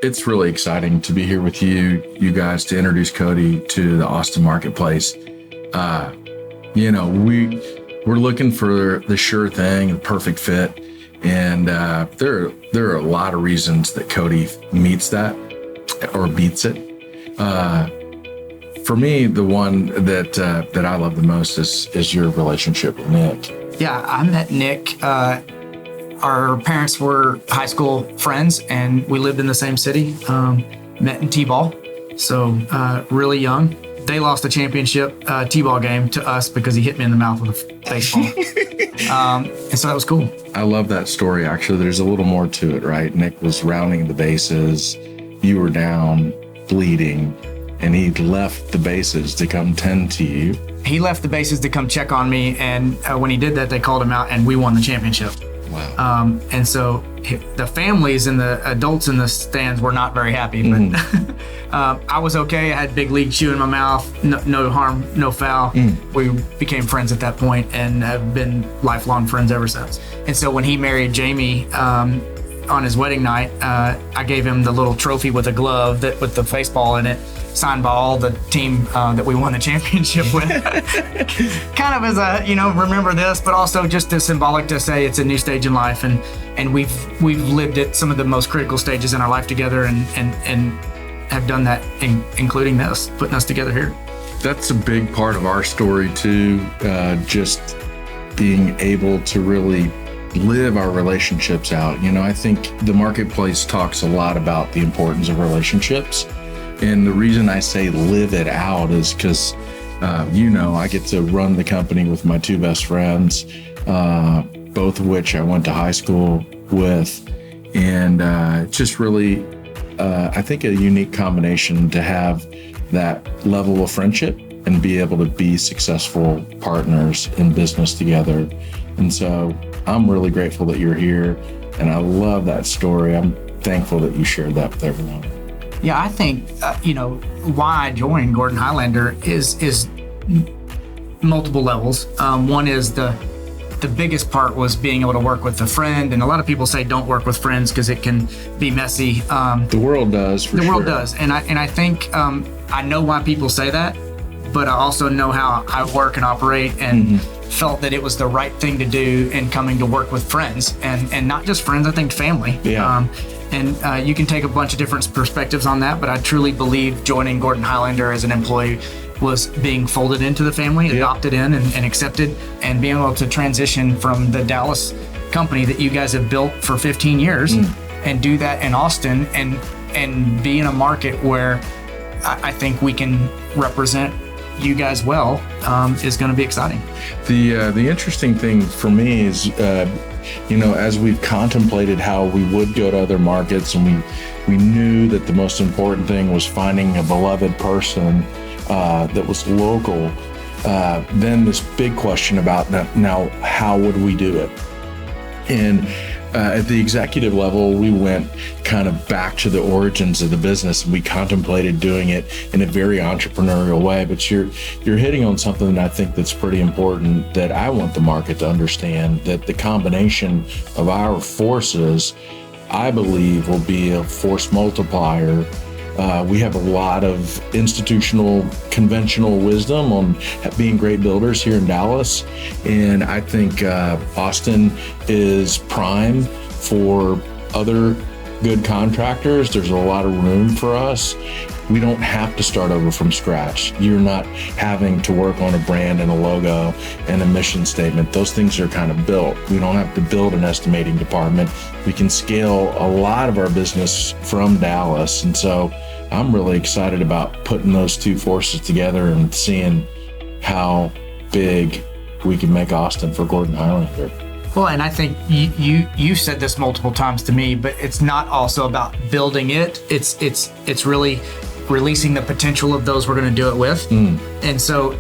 It's really exciting to be here with you guys, to introduce Cody to the Austin marketplace. We're looking for the sure thing, the perfect fit. And there are a lot of reasons that Cody meets that or beats it. For me, the one that I love the most is your relationship with Nick. Yeah, I met Nick. Our parents were high school friends, and we lived in the same city. Met in T-ball, so really young. They lost the championship T-ball game to us because he hit me in the mouth with a baseball. And so that was cool. I love that story, actually. There's a little more to it, right? Nick was rounding the bases. You were down, bleeding, and he left the bases to come tend to you. He left the bases to come check on me, and when he did that, they called him out, and we won the championship. Wow. And so the families and the adults in the stands were not very happy, but I was okay. I had big league chew in my mouth, no harm, no foul. We became friends at that point and have been lifelong friends ever since. And so when he married Jamie on his wedding night, I gave him the little trophy with a glove with the baseball in it, signed by all the team that we won the championship with. Kind of as a, remember this, but also just as symbolic to say it's a new stage in life, and we've lived at some of the most critical stages in our life together, and have done that, including this, putting us together here. That's a big part of our story too, just being able to really live our relationships out. I think the marketplace talks a lot about the importance of relationships. And the reason I say live it out is because, I get to run the company with my two best friends, both of which I went to high school with. And just really, I think, a unique combination to have that level of friendship and be able to be successful partners in business together. And so I'm really grateful that you're here, and I love that story. I'm thankful that you shared that with everyone. Yeah, I think, why I joined Gordon Highlander is multiple levels. One is the biggest part was being able to work with a friend. And a lot of people say don't work with friends because it can be messy. The world does, for sure. The world does. And I think I know why people say that, but I also know how I work and operate, and felt that it was the right thing to do in coming to work with friends, and not just friends, I think family. Yeah. And you can take a bunch of different perspectives on that, but I truly believe joining Gordon Highlander as an employee was being folded into the family, adopted in and accepted, and being able to transition from the Dallas company that you guys have built for 15 years and do that in Austin and be in a market where I think we can represent you guys well, is going to be exciting. The interesting thing for me is, as we've contemplated how we would go to other markets, and we knew that the most important thing was finding a beloved person that was local. Then this big question about now, how would we do it? And at the executive level, we went kind of back to the origins of the business, and we contemplated doing it in a very entrepreneurial way. But you're hitting on something that I think that's pretty important, that I want the market to understand, that the combination of our forces, I believe, will be a force multiplier. We have a lot of institutional, conventional wisdom on being great builders here in Dallas. And I think Austin is prime for other good contractors. There's a lot of room for us. We don't have to start over from scratch. You're not having to work on a brand and a logo and a mission statement. Those things are kind of built. We don't have to build an estimating department. We can scale a lot of our business from Dallas. And so I'm really excited about putting those two forces together and seeing how big we can make Austin for Gordon Highlander. Well, and I think you said this multiple times to me, but it's not also about building it. It's really releasing the potential of those we're going to do it with. And so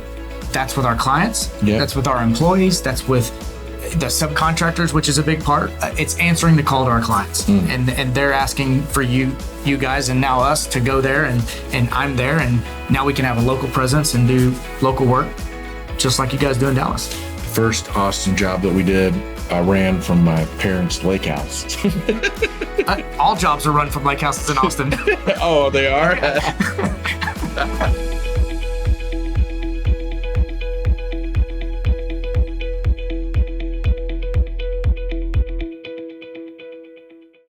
that's with our clients, that's with our employees, that's with the subcontractors, which is a big part. It's answering the call to our clients, and they're asking for you guys and now us to go there, and I'm there, and now we can have a local presence and do local work just like you guys do in Dallas. First Austin job that we did, I ran from my parents' lake house. All jobs are run from lake houses in Austin. Oh, they are?